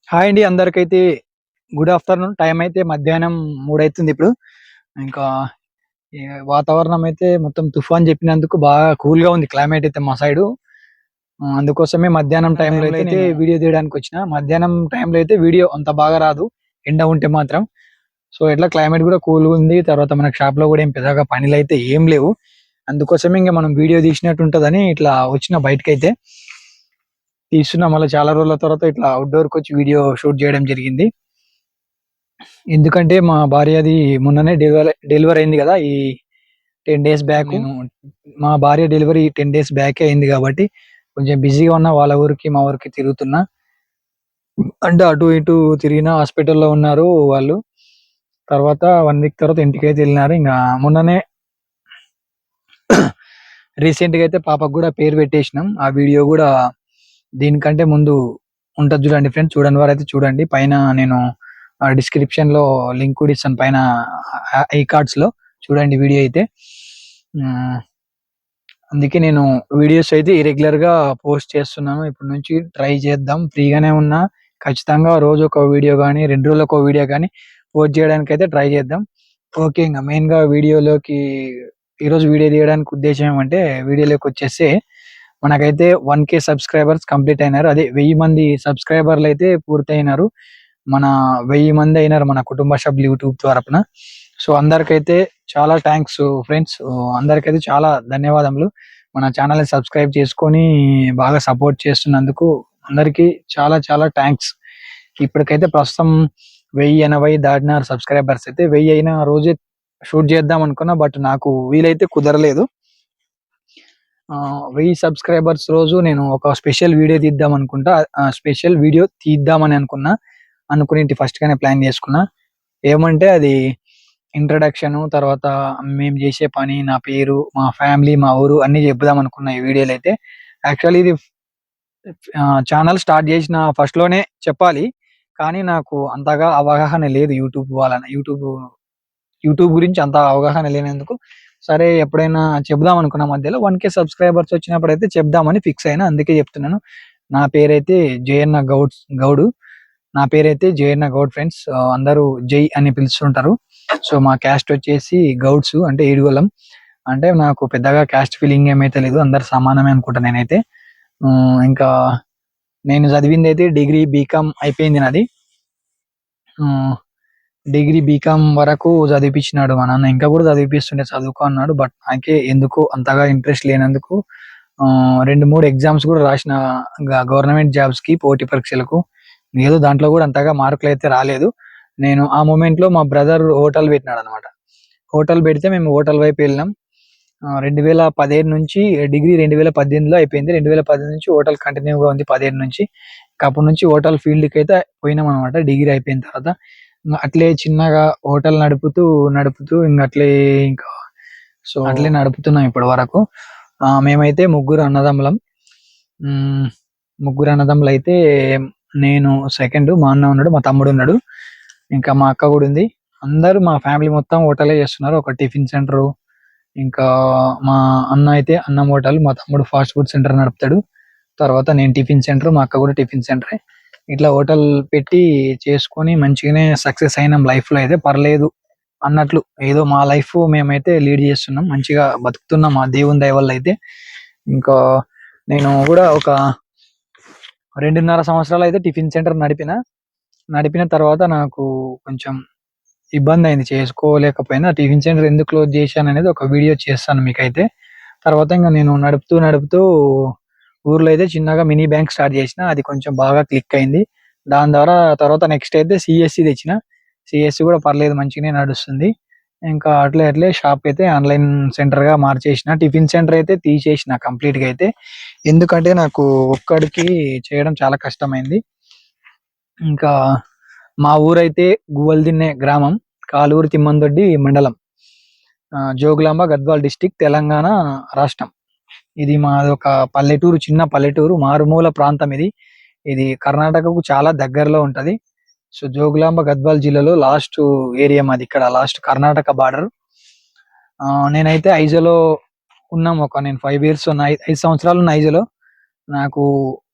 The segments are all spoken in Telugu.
హాయ్ అండి అందరికైతే గుడ్ ఆఫ్టర్‌నూన్. టైం అయితే మధ్యాహ్నం 3 అయితుంది ఇప్పుడు. ఇంకా ఈ వాతావరణం అయితే మొత్తం తుఫాన్ చెప్పినందుకు బాగా కూల్‌గా ఉంది క్లైమేట్ అయితే మా సైడు. అందుకోసమే మధ్యాహ్నం టైంలో అయితే నేను వీడియో తీయడానికొచ్చిన. మధ్యాహ్నం టైంలో అయితే వీడియో అంత బాగా రాదు. ఎండ ఉంటే మాత్రం. సో, ఎట్లా క్లైమేట్ కూడా కూల్‌గా ఉంది. తర్వాత మనకు షాప్‌లో కూడా ఏం పెద్దగా పనులైతే ఏం లేవు. అందుకోసమే ఇంక మనం వీడియో తీసినట్టు ఉంటదని ఇట్లా వచ్చిన బయటికైతే. తీస్తున్నా మళ్ళీ చాలా రోజుల తర్వాత ఇట్లా ఔట్‌డోర్‌కొచ్చి వీడియో షూట్ చేయడం జరిగింది. ఎందుకంటే మా భార్యది మొన్ననే డెలివరీ అయింది గదా! ఈ 10 డేస్ బ్యాకు. మా భార్య డెలివరీ 10 డేస్ బ్యాకే అయింది గాబట్టి, కొంచెం బిజీగా ఉన్నా. వాళ్ళ ఊరికి, మా ఊరికి తిరుగుతున్నా. అంటే అటు ఇటు తిరిగినా హాస్పిటల్‌లో ఉన్నారు వాళ్ళు. తర్వాత 1 వీక్ తర్వాత ఇంటికైతే ఎళ్ళినారు. ఇంగా మొన్ననే రీసెంట్‌గా అయితే పాపకు గూడా పేరు పెట్టేసినాం. ఆ వీడియో గూడా దీనికంటే ముందు ఉంటది జూడండి ఫ్రెండ్స్. చూడని వారైతే చూడండి. పైన నేను డిస్క్రిప్షన్‌లో లింక్ కూడా ఇస్తాను పైన ఐ కార్డ్స్‌లో చూడండి వీడియో అయితే. హ్మ్. అందుకే నేను వీడియోస్ అయితే ఇరెగ్యులర్‌గా పోస్ట్ చేస్తున్నాను. ఇప్పటి నుంచి ట్రై చేద్దాం. ఫ్రీగానే ఉన్నా ఖచ్చితంగా రోజొక వీడియో గాని, 2 రోజులకో వీడియో గాని పోస్ట్ చేయడానికైతే ట్రై చేద్దాం. ఓకే. ఇంగ మెయిన్‌గా వీడియోలోకి ఈరోజు వీడియో తీయడానికి ఉద్దేశ్యం ఏమంటే వీడియోలోకొచ్చేస్తే మనకైతే 1,000 సబ్‌స్క్రైబర్స్ కంప్లీట్ అయినారు. అదే 1000 మంది సబ్‌స్క్రైబర్‌లయితే పూర్తయినారు. మన 1000 మంది అయినారు మన కుటుంబ సభ్యులు యూట్యూబ్ తరపున. సో, అందరికైతే చాలా థాంక్స్ ఫ్రెండ్స్. అందరికైతే చాలా ధన్యవాదములు. మన ఛానెల్‌ని సబ్స్క్రైబ్ చేసుకొని బాగా సపోర్ట్ చేస్తున్నందుకు అందరికీ చాలా చాలా థాంక్స్. ఇప్పటికైతే ప్రస్తుతం 1080 దాటినారు సబ్స్క్రైబర్స్ అయితే. 1000 అయిన రోజే షూట్ చేద్దాం అనుకున్నా. బట్ నాకు వీలైతే కుదరలేదు. 1000 సబ్స్క్రైబర్స్ రోజు నేను ఒక స్పెషల్ వీడియో తీద్దాం అనుకుంటా. స్పెషల్ వీడియో తీద్దామని అనుకున్నా. అనుకునేంటి ఫస్ట్‌గానే ప్లాన్ చేసుకున్నా. ఏమంటే అది ఇంట్రడక్షను, తర్వాత మేము జేసే పని, నా పేరు, మా ఫ్యామిలీ, మా ఊరు అన్నీ చెప్పుదాం అనుకున్నా ఈ వీడియోలో అయితే. యాక్చువల్లీ ఇది ఛానెల్ స్టార్ట్ జేసిన ఫస్ట్‌లోనే చెప్పాలి. కానీ నాకు అంతగా అవగాహన లేదు యూట్యూబ్ గురించి అంత అవగాహన లేనందుకు, సరే ఎప్పుడైనా చెప్దాం అనుకున్నా మధ్యలో. 1,000 సబ్స్క్రైబర్స్ వచ్చినప్పుడైతే చెప్దామని ఫిక్స్ అయినా. అందుకే చెప్తున్నాను. నా పేరైతే జయన్న గౌడు. నా పేరైతే జయన్న గౌడ్ ఫ్రెండ్స్. అందరూ జై అని పిలుస్తుంటారు. సో, మా క్యాస్ట్ వచ్చేసి గౌడ్స్ అంటే ఏడుగొలం. అంటే నాకు పెద్దగా క్యాస్ట్ ఫీలింగ్ ఏమైతే లేదు. అందరూ సమానమే అనుకుంటా నేనైతే. ఇంకా నేను చదివిందైతే డిగ్రీ బీకామ్ అయిపోయింది నాది. హ్మ్. డిగ్రీ బీకామ్ వరకు చదివిపిచ్చినాడు మా నాన్న. ఇంకా కూడా చదివిపిస్తుండే చదువుకో అన్నాడు. బట్ నాకే ఎందుకో అంతగా ఇంట్రెస్ట్ లేనందుకు 2, 3 ఎగ్జామ్స్ కూడా రాసిన గవర్నమెంట్ జాబ్స్‌కి పోటీ పరీక్షలకు. ఏదో దాంట్లో కూడా అంతగా మార్కులైతే రాలేదు. నేను ఆ మొమెంట్‌లో మా బ్రదర్ హోటల్ పెట్టినాడన్నమాట. హోటల్ పెడితే మేము హోటల్ వైపు వెళ్ళినాం. 2015 నుంచి డిగ్రీ 2018లో అయిపోయింది. 2018 నుంచి హోటల్ కంటిన్యూగా ఉంది 15 నుంచి. ఇంక అప్పటి నుంచి హోటల్ ఫీల్డ్‌కైతే పోయినామన్నమాట డిగ్రీ అయిపోయిన తర్వాత. అట్లే చిన్నగా హోటల్ నడుపుతూ ఇంకా సో, అట్లే నడుపుతున్నాం ఇప్పటి వరకు. మేమైతే ముగ్గురు అన్నదమ్ములం. హ్మ్. ముగ్గురు అన్నదమ్ములైతే నేను సెకండు. మా అన్న ఉన్నాడు. మా తమ్ముడున్నాడు. ఇంకా మా అక్క గూడా ఉంది. అందరూ మా ఫ్యామిలీ మొత్తం హోటలే చేస్తున్నారు. ఒక టిఫిన్ సెంటరు, ఇంకా మా అన్న అయితే అన్నం హోటల్, మా తమ్ముడు ఫాస్ట్ ఫుడ్ సెంటర్ నడుపుతాడు. తర్వాత నేను టిఫిన్ సెంటర్, మా అక్క కూడా టిఫిన్ సెంటరే. ఇట్లా హోటల్ పెట్టి చేసుకొని మంచిగానే సక్సెస్ అయినాం లైఫ్‌లో అయితే పర్లేదు అన్నట్లు. ఏదో మా లైఫ్ మేమైతే లీడ్ చేస్తున్నాం. మంచిగా బతుకుతున్నాం ఆ దేవుని దయ వల్ల అయితే. ఇంకా నేను గూడా ఒక 2.5 సంవత్సరాలయితే టిఫిన్ సెంటర్ నడిపిన. నడిపిన తర్వాత నాకు కొంచెం ఇబ్బందయింది చేసుకోలేకపోయినా. టిఫిన్ సెంటర్ ఎందుకు క్లోజ్ చేశాననేది ఒక వీడియో చేస్తాను మీకైతే. తర్వాత ఇంక నేను నడుపుతూ ఊర్లో అయితే చిన్నగా మినీ బ్యాంక్ స్టార్ట్ చేసిన. అది కొంచెం బాగా క్లిక్ అయింది. దాని ద్వారా తర్వాత నెక్స్ట్ అయితే సీఎస్‌సి తెచ్చిన. సీఎస్‌సి కూడా పర్లేదు మంచిగానే నడుస్తుంది. ఇంకా అట్లే షాప్ అయితే ఆన్‌లైన్ సెంటర్‌గా మార్చేసిన. టిఫిన్ సెంటర్ అయితే తీసేసిన కంప్లీట్‌గా అయితే. ఎందుకంటే నాకు ఒక్కడికి చేయడం చాలా కష్టమైంది. ఇంకా మా ఊరైతే గువ్వలదిన్నె గ్రామం. కాలూరు తిమ్మందొడ్డి మండలం. జోగులాంబ గద్వాల్ డిస్ట్రిక్ట్ తెలంగాణ రాష్ట్రం. ఇది మాదొక పల్లెటూరు. చిన్న పల్లెటూరు. మారుమూల ప్రాంతం ఇది. ఇది కర్ణాటకకు చాలా దగ్గరలో ఉంటది. సో, జోగులాంబ గద్వాల్ జిల్లాలో లాస్ట్ ఏరియా మాదిక్కడ. Last Karnataka border. నేనైతే ఐజోలో ఉన్నాం. నేను 5 ఇయర్స్ ఉన్న 5 సంవత్సరాలున్న ఐజోలో. నాకు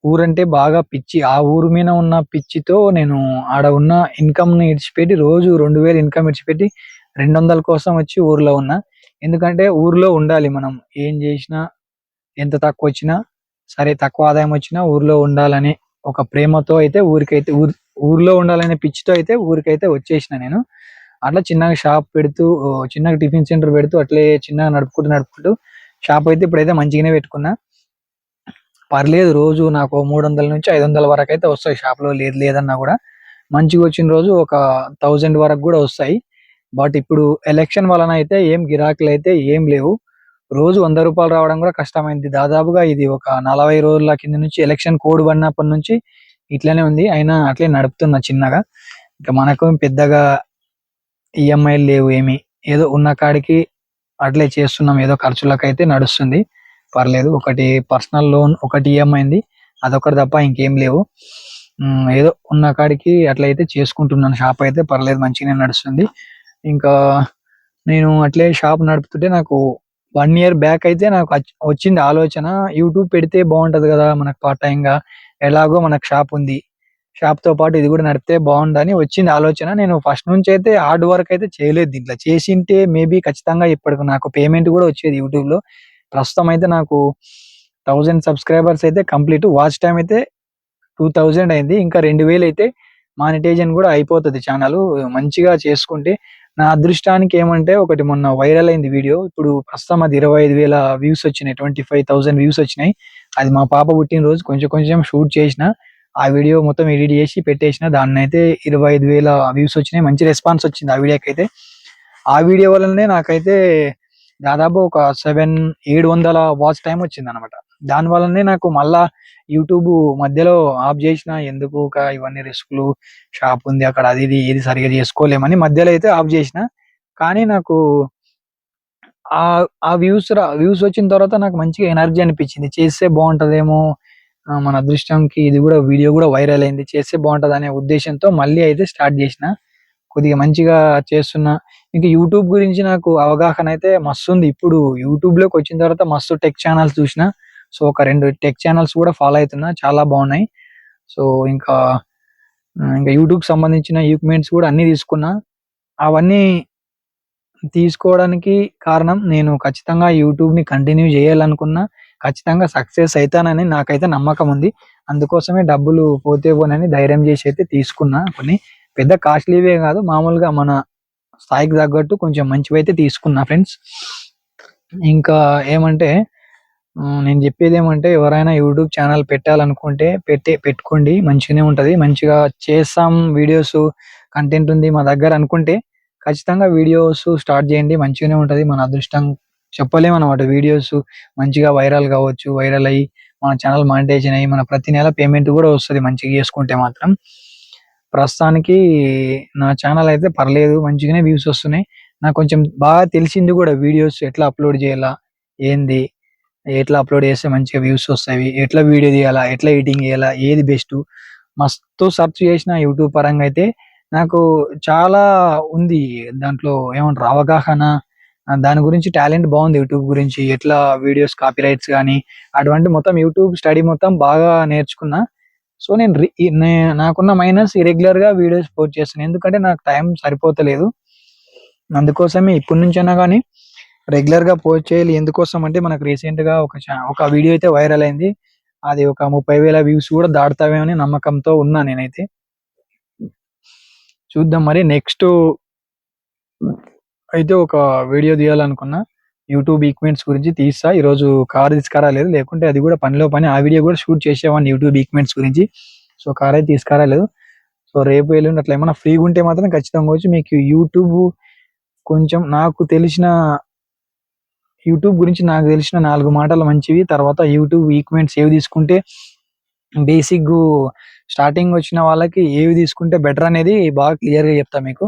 ఊరంటే బాగా పిచ్చి. ఆ ఊరు మీద ఉన్న పిచ్చితో నేను ఆడ ఉన్న ఇన్‌కమ్‌ని ఇడిచిపెట్టి రోజు 2000 ఇన్‌కమ్ ఇడిచిపెట్టి 200 కోసం వచ్చి ఊర్లో ఉన్నా. ఎందుకంటే ఊర్లో ఉండాలి మనం. ఏం జేసినా, ఎంత తక్కువొచ్చినా, సరే తక్కువ ఆదాయం వచ్చినా ఊర్లో ఉండాలనే ఒక ప్రేమతో అయితే ఊర్లో ఉండాలనే పిచ్చితో అయితే ఊరికైతే వచ్చేసిన నేను. అట్లా చిన్నగా షాప్ పెడుతూ చిన్నగా టిఫిన్ సెంటర్ పెడుతూ అట్లే చిన్నగా నడుపుకుంటూ షాప్ అయితే ఇప్పుడైతే మంచిగానే పెట్టుకున్నా. పర్లేదు రోజు నాకు 300-500 వరకైతే వస్తాయి షాప్‌లో లేదు లేదన్నా గూడా. మంచిగొచ్చిన రోజు ఒక 1000 వరకు గూడా వస్తాయి. బట్ ఇప్పుడు ఎలక్షన్ వలన అయితే ఏం గిరాకులైతే ఏం లేవు. రోజు రూ. 100 రావడం గూడా కష్టమైంది. దాదాపుగా ఇది ఒక 40 రోజుల కింద నుంచి ఎలక్షన్ కోడ్ పడినప్పటి నుంచి ఇట్లనే ఉంది. అయినా అట్లే నడుపుతున్నా చిన్నగా. ఇంక మనకు పెద్దగా ఈఎంఐలు లేవు ఏమి. ఏదో ఉన్న కాడికి అట్లే చేస్తున్నాం. ఏదో ఖర్చులకైతే నడుస్తుంది. పర్లేదు. ఒకటి పర్సనల్ లోన్, ఒకటి ఈఎంఐ ఉంది. అదొక్కటి తప్ప ఇంకేం లేవు. ఏదో ఉన్న కాడికి అట్లయితే చేసుకుంటున్నాను. షాప్ అయితే పర్లేదు మంచిగానే నడుస్తుంది. ఇంకా నేను అట్లే షాప్ నడుపుతుంటే నాకు 1 ఇయర్ బ్యాక్ అయితే నాకు వచ్చింది ఆలోచన. యూట్యూబ్ పెడితే బావుంటది గదా! మనకు పార్ట్ టైమ్‌గా. ఎలాగో మనకు షాప్ ఉంది. షాప్‌తో పాటు ఇది గూడా నడిపితే బావుండని వచ్చింది ఆలోచన. నేను ఫస్ట్ నుంచయితే హార్డ్ వర్క్ అయితే చేయలేదు దీంట్లో. చేసుంటే మేబీ ఖచ్చితంగా ఇప్పటికి నాకు పేమెంట్ గూడా వచ్చేది యూట్యూబ్‌లో. ప్రస్తుతం అయితే నాకు 1000 సబ్‌స్క్రైబర్స్ అయితే కంప్లీట్. వాచ్ టైమ్ అయితే 2000 అయింది. ఇంకా 2000 అయితే మానిటైజేషన్ గూడా అయిపోతది ఛానలు. మంచిగా చేసుకుంటే నా అదృష్టానికి ఏమంటే ఒకటి మొన్న వైరల్ అయింది వీడియో. ఇప్పుడు ప్రస్తుతం అది 25,000 వ్యూస్ వచ్చినాయి. 25,000 వ్యూస్ వచ్చినాయి. అది మా పాప పుట్టినరోజు కొంచెం కొంచెం షూట్ చేసిన. ఆ వీడియో మొత్తం ఎడిట్ చేసి పెట్టేసిన. దాన్నైతే 25,000 వ్యూస్ వచ్చినాయి. మంచి రెస్పాన్స్ వచ్చింది ఆ వీడియోకైతే. ఆ వీడియో వల్లనే నాకైతే దాదాపు ఒక 700 వాచ్ టైమ్ వచ్చిందనమాట. దాని వల్లనే నాకు మళ్ళా యూట్యూబ్ మధ్యలో ఆఫ్ జేసినా. ఎందుకు ఇవన్నీ రిస్కులు, షాప్ ఉంది అక్కడ అది ఇది ఏది సరిగ్గా చేసుకోలేమని మధ్యలో అయితే ఆఫ్ జేసినా. కానీ నాకు ఆ వ్యూస్ వచ్చిన తర్వాత నాకు మంచిగా ఎనర్జీ అనిపించింది. చేస్తే బావుంటదేమో, మన అదృష్టంకి ఇది గూడా వీడియో గూడా వైరల్ అయింది. చేస్తే బావుంటదనే ఉద్దేశ్యంతో మళ్ళీ అయితే స్టార్ట్ జేసినా. కొద్దిగా మంచిగా చేస్తున్నా. ఇంక యూట్యూబ్ గురించి నాకు అవగాహన అయితే మస్తుంది. ఇప్పుడు యూట్యూబ్‌లోకొచ్చిన తర్వాత మస్తు టెక్ ఛానెల్స్ చూసినా. సో, ఒక 2 టెక్ ఛానెల్స్ కూడా ఫాలో అయితున్నా. చాలా బావున్నాయి. సో, ఇంకా ఇంకా యూట్యూబ్‌కి సంబంధించిన ఎక్విప్‌మెంట్స్ కూడా అన్నీ తీసుకున్నా. అవన్నీ తీసుకోవడానికి కారణం నేను ఖచ్చితంగా యూట్యూబ్‌ని కంటిన్యూ చేయాలనుకున్నా. ఖచ్చితంగా సక్సెస్ అయితానని నాకైతే నమ్మకం ఉంది. అందుకోసమే డబ్బులు పోతే పోనని ధైర్యం చేసి అయితే తీసుకున్నా కొన్ని. పెద్ద కాస్ట్‌లీవే కాదు. మామూలుగా మన స్థాయికి తగ్గట్టు కొంచెం మంచివైతే తీసుకున్నా ఫ్రెండ్స్. ఇంకా ఏమంటే నేను జెప్పేదేమంటే ఎవరైనా యూట్యూబ్ ఛానెల్ పెట్టాలనుకుంటే పెట్టుకోండి. మంచిగానే ఉంటది. మంచిగా చేస్తాం వీడియోస్, కంటెంట్ ఉంది మా దగ్గర అనుకుంటే ఖచ్చితంగా వీడియోస్ స్టార్ట్ జేయండి. మంచిగానే ఉంటది. మన అదృష్టం చెప్పలేమనమాట. వీడియోస్ మంచిగా వైరల్ గావచ్చు. వైరల్ అయ్యి మన ఛానెల్ మానిటైజేషన్ అయ్యి మన ప్రతి నెల పేమెంట్ గూడా వస్తది మంచిగా చేసుకుంటే మాత్రం. ప్రస్తుతానికి నా ఛానెల్ అయితే పర్లేదు. మంచిగానే వ్యూస్ వస్తున్నాయి. నాకు కొంచెం బాగా తెలిసింది గూడా వీడియోస్ ఎట్లా అప్‌లోడ్ జేయాలా? ఏంది? ఎట్లా అప్‌లోడ్ చేస్తే మంచిగా వ్యూస్ వస్తాయి? ఎట్లా వీడియో తీయాలా? ఎట్లా ఎడిటింగ్ చేయాలా? ఏది బెస్టు? మస్తు సెర్చ్ చేసిన యూట్యూబ్ పరంగా అయితే. నాకు చాలా ఉంది దాంట్లో ఏమంటారు అవగాహన. దాని గురించి టాలెంట్ బావుంది యూట్యూబ్ గురించి. ఎట్లా వీడియోస్ కాపీరైట్స్ గాని, అటువంటి మొత్తం యూట్యూబ్ స్టడీ మొత్తం బాగా నేర్చుకున్నా. సో, నేను రి ఈ నే నాకున్న మైనస్ ఇరెగ్యులర్‌గా వీడియోస్ పోస్ట్ చేస్తున్నా. ఎందుకంటే నాకు టైం సరిపోతలేదు. అందుకోసమే ఇప్పటి నుంచైనా గాని రెగ్యులర్‌గా పోస్ట్ చేయాలి. ఎందుకోసం అంటే మనకు రీసెంట్‌గా ఒక వీడియో అయితే వైరల్ అయింది. అది ఒక 30,000 వ్యూస్ కూడా దాటుతావేమో అని నమ్మకంతో ఉన్నా నేనైతే. చూద్దాం మరి నెక్స్టు అయితే ఒక వీడియో తీయాలనుకున్నా. యూట్యూబ్ ఈక్విప్‌మెంట్స్ గురించి తీస్తా. ఈరోజు కార్ తీసుకురాలేదు. లేకుంటే అది కూడా పనిలో పని ఆ వీడియో కూడా షూట్ చేసేవాడిని యూట్యూబ్ ఈక్విప్‌మెంట్స్ గురించి. సో, కార్ అయితే తీసుకురాలేదు. సో, రేపు ఎల్లుండి అట్లా ఏమన్నా ఫ్రీగుంటే మాత్రం ఖచ్చితంగా వచ్చి మీకు యూట్యూబ్ కొంచెం యూట్యూబ్ గురించి నాకు తెలిసిన 4 మాటలు మంచివి. తర్వాత యూట్యూబ్ ఈక్విప్‌మెంట్స్ ఏవి తీసుకుంటే బేసిక్‌గు స్టార్టింగ్ వచ్చిన వాళ్ళకి ఏవి తీసుకుంటే బెటర్ అనేది బాగా క్లియర్‌గా చెప్తా మీకు.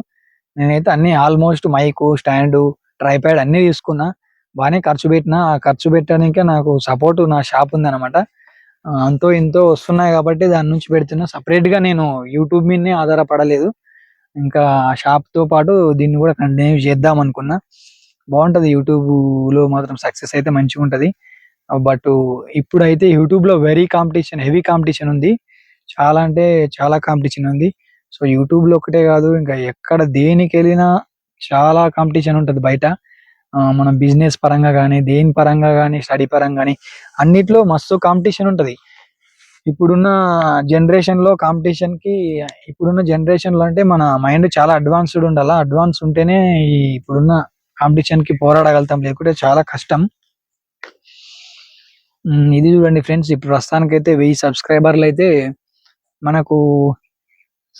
నేనైతే అన్నీ ఆల్‌మోస్ట్ మైకు, స్టాండు, ట్రైపాడ్ అన్నీ తీసుకున్నా. బానే ఖర్చు పెట్టినా. ఆ ఖర్చు పెట్టడానికే నాకు సపోర్ట్ నా షాప్ ఉందనమాట. అంతో ఇంతో వస్తున్నాయి కాబట్టి దాని నుంచి పెడుతున్నా. సెపరేట్‌గా నేను యూట్యూబ్ మీదనే ఆధారపడలేదు. ఇంకా ఆ షాప్‌తో పాటు దీన్ని కూడా కంటిన్యూ చేద్దామనుకున్నా. బావుంటది యూట్యూబ్‌లో మాత్రం సక్సెస్ అయితే మంచిగుంటది. బట్ ఇప్పుడైతే యూట్యూబ్ లో వెరీ కాంపిటీషన్, హెవీ కాంపిటీషన్ ఉంది. చాలా అంటే చాలా కాంపిటీషన్ ఉంది. సో యూట్యూబ్ లో ఒకటే కాదు, ఇంకా ఎక్కడ దేనికి వెళ్ళినా చాలా కాంపిటీషన్ ఉంటది బయట. మనం బిజినెస్ పరంగా కానీ, దేని పరంగా కానీ, స్టడీ పరంగా కానీ అన్నిట్లో మస్తు కాంపిటీషన్ ఉంటది. ఇప్పుడున్న జనరేషన్ లో కాంపిటీషన్ కి, ఇప్పుడున్న జనరేషన్ లో అంటే మన మైండ్ చాలా అడ్వాన్స్డ్ ఉండాలా. అడ్వాన్స్ ఉంటేనే ఈ ఇప్పుడున్న కాంపిటీషన్ కి పోరాడగలుగుతాం, లేకుంటే చాలా కష్టం. ఇది చూడండి ఫ్రెండ్స్, ఇప్పుడు ప్రస్తుతానికైతే 1000 సబ్స్క్రైబర్లు అయితే మనకు.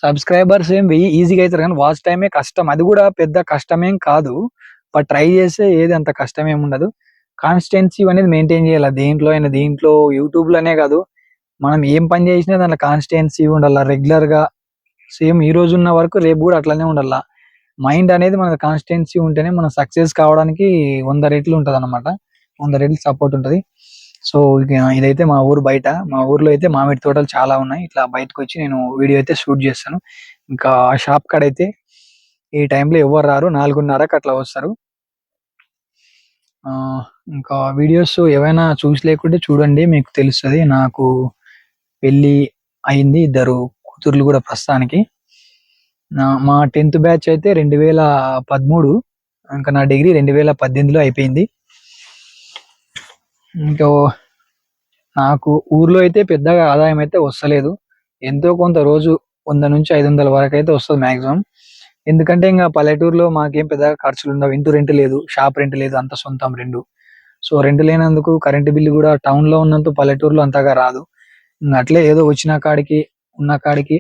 సబ్స్క్రైబర్స్ ఏం 1000 ఈజీగా అవుతారు, కానీ వాచ్ టైమే కష్టం. అది కూడా పెద్ద కష్టమేం కాదు, బట్ ట్రై చేస్తే ఏది అంత కష్టం ఏమి ఉండదు. కాన్స్టెన్సీ అనేది మెయింటైన్ చేయాలి దేంట్లో అయినా. దీంట్లో యూట్యూబ్ లోనే కాదు, మనం ఏం పని చేసినా దాంట్లో కాన్స్టెన్సీ ఉండాలి. రెగ్యులర్ గా సేమ్ ఈ రోజు ఉన్న వరకు రేపు కూడా అట్లనే ఉండాల. మైండ్ అనేది మన కాన్స్టెన్సీ ఉంటేనే మనం సక్సెస్ కావడానికి 100 రెట్లు ఉంటది అనమాట. 100 రెట్లు సపోర్ట్ ఉంటది. సో ఇదైతే మా ఊరు బయట. మా ఊర్లో అయితే మామిడి తోటలు చాలా ఉన్నాయి. ఇట్లా బయటకు వచ్చి నేను వీడియో అయితే షూట్ చేస్తాను. ఇంకా ఆ షాప్ కాడ అయితే ఈ టైంలో ఎవరు రారు, 4:30కి అట్లా వస్తారు. ఆ ఇంకా వీడియోస్ ఏవైనా చూసి లేకుంటే చూడండి, మీకు తెలుస్తుంది. నాకు పెళ్లి అయింది, 2 కూతుర్లు కూడా ప్రస్తుతానికి. మా 10th బ్యాచ్ అయితే 2013, ఇంకా నా డిగ్రీ 2018లో అయిపోయింది. ఇంకా నాకు ఊర్లో అయితే పెద్దగా ఆదాయం అయితే వస్తలేదు. ఎంతో కొంత రోజు 100 నుంచి 500 వరకు అయితే వస్తుంది మాక్సిమం. ఎందుకంటే ఇంకా పల్లెటూరులో మాకేం పెద్దగా ఖర్చులు ఉండవు. ఇంటి రెంట్ లేదు, షాప్ రెంట్ లేదు, అంత సొంతం రెండు. సో రెంట్ లేనందుకు కరెంటు బిల్లు కూడా టౌన్ లో ఉన్నంత పల్లెటూరులో అంతగా రాదు. అట్లే ఏదో వచ్చిన కాడికి ఉన్న కాడికి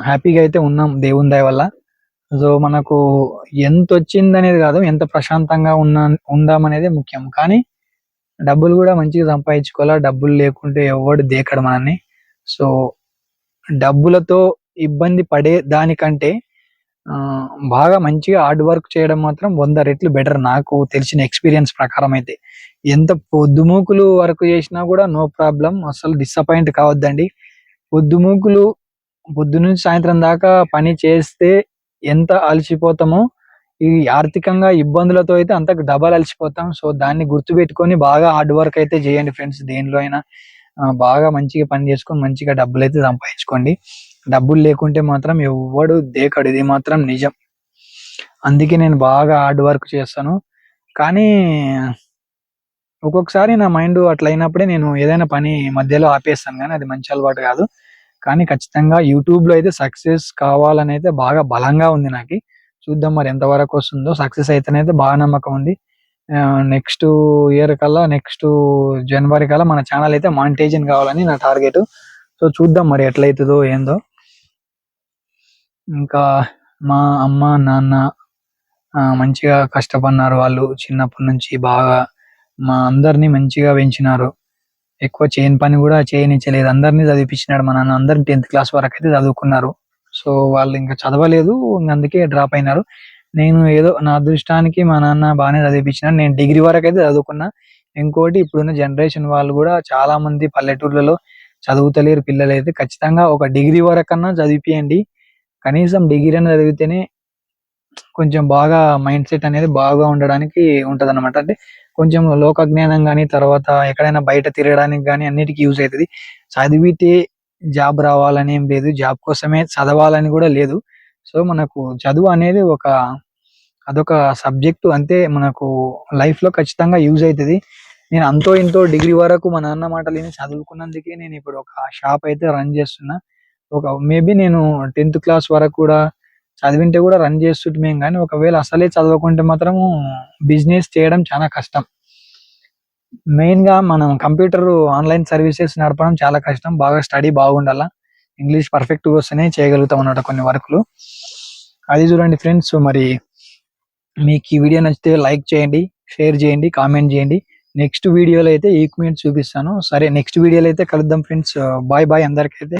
హ్యాపీగా అయితే ఉన్నాం దేవుని దయ వల్ల. సో మనకు ఎంత వచ్చింది అనేది కాదు, ఎంత ప్రశాంతంగా ఉందామనేది ముఖ్యం. కానీ డబ్బులు కూడా మంచిగా సంపాదించుకోవాలా. డబ్బులు లేకుంటే ఎవడు దేకడు మనల్ని. సో డబ్బులతో ఇబ్బంది పడే దానికంటే బాగా మంచిగా హార్డ్ వర్క్ చేయడం మాత్రం 100 రెట్లు బెటర్, నాకు తెలిసిన ఎక్స్పీరియన్స్ ప్రకారం అయితే. ఎంత పొద్దుమూకులు వర్క్ చేసినా కూడా నో ప్రాబ్లం, అసలు డిసప్పాయింట్ కావద్దండి. పొద్దుమూకులు పొద్దు నుంచి సాయంత్రం దాకా పని చేస్తే ఎంత అలసిపోతామో, ఈ ఆర్థికంగా ఇబ్బందులతో అయితే అంతకు డబల్ అలసిపోతాం. సో దాన్ని గుర్తుపెట్టుకొని బాగా హార్డ్ వర్క్ అయితే చేయండి ఫ్రెండ్స్. దేనిలో అయినా బాగా మంచిగా పని చేసుకొని మంచిగా డబ్బులు అయితే సంపాదించుకోండి. డబ్బులు లేకుంటే మాత్రం ఎవ్వడు దేకడు, ఇది మాత్రం నిజం. అందుకే నేను బాగా హార్డ్ వర్క్ చేస్తాను. కానీ ఒక్కొక్కసారి నా మైండ్ అట్లా అయినప్పుడే నేను ఏదైనా పని మధ్యలో ఆపేస్తాను, కానీ అది మంచి అలవాటు కాదు. కానీ ఖచ్చితంగా యూట్యూబ్ లో అయితే సక్సెస్ కావాలని అయితే బాగా బలంగా ఉంది నాకు. చూద్దాం మరి ఎంత వరకు వస్తుందో. సక్సెస్ అయితేనైతే బాగా నమ్మకం ఉంది. నెక్స్ట్ ఇయర్ కల్లా, నెక్స్ట్ జనవరి కల్లా మన ఛానల్ అయితే మానిటైజేషన్ కావాలని నా టార్గెట్. సో చూద్దాం మరి ఎట్లయితుందో ఏందో. ఇంకా మా అమ్మ నాన్న మంచిగా కష్టపడినారు. వాళ్ళు చిన్నప్పటి నుంచి బాగా మా అందరినీ మంచిగా పెంచినారు. ఎక్కువ చేయని పని కూడా చేయనిచ్చలేదు. అందరినీ చదివిపించినాడు మా నాన్న. అందరిని 10th క్లాస్ వరకు అయితే చదువుకున్నారు. సో వాళ్ళు ఇంకా చదవలేదు, అందుకే డ్రాప్ అయినారు. నేను ఏదో నా అదృష్టానికి మా నాన్న బాగానే చదివిపించినాడు. నేను డిగ్రీ వరకు అయితే చదువుకున్నా. ఇంకోటి ఇప్పుడున్న జనరేషన్ వాళ్ళు కూడా చాలా మంది పల్లెటూర్లలో చదువుతలేరు పిల్లలు అయితే. ఖచ్చితంగా ఒక డిగ్రీ వరకన్నా చదివిపియండి. కనీసం డిగ్రీ అని చదివితేనే కొంచెం బాగా మైండ్ సెట్ అనేది బాగా ఉండడానికి ఉంటదన్నమాట. అంటే కొంచెం లోక జ్ఞానం గాని, తర్వాత ఎక్కడైనా బయట తిరగడానికి గాని అన్నిటికీ యూజ్ అవుతది. చదివితే జాబ్ రావాలని ఏం లేదు, జాబ్ కోసమే చదవాలని కూడా లేదు. సో మనకు చదువు అనేది అదొక సబ్జెక్టు అంతే. మనకు లైఫ్ లో ఖచ్చితంగా యూజ్ అవుతది. నేను అంతో ఇంతో డిగ్రీ వరకు మా నాన్న మాటలు విని చదువుకున్నందుకే నేను ఇప్పుడు ఒక షాప్ అయితే రన్ చేస్తున్నా. మేబీ నేను 10th క్లాస్ వరకు కూడా చదివింటే కూడా రన్ చేస్తుంటేమేం, కానీ ఒకవేళ అసలే చదవకుంటే మాత్రం బిజినెస్ చేయడం చాలా కష్టం. మెయిన్ గా మనం కంప్యూటర్ ఆన్లైన్ సర్వీసెస్ నడపడం చాలా కష్టం. బాగా స్టడీ బాగుండాలా, ఇంగ్లీష్ పర్ఫెక్ట్ గా వస్తేనే చేయగలుగుతాం అన్నమాట కొన్ని వర్క్లు. అది చూడండి ఫ్రెండ్స్. మరి మీకు ఈ వీడియో నచ్చితే లైక్ చేయండి, షేర్ చేయండి, కామెంట్ చేయండి. నెక్స్ట్ వీడియోలో అయితే ఈక్విప్మెంట్ చూపిస్తాను. సరే నెక్స్ట్ వీడియోలో అయితే కలుద్దాం ఫ్రెండ్స్. Bye bye అందరికైతే.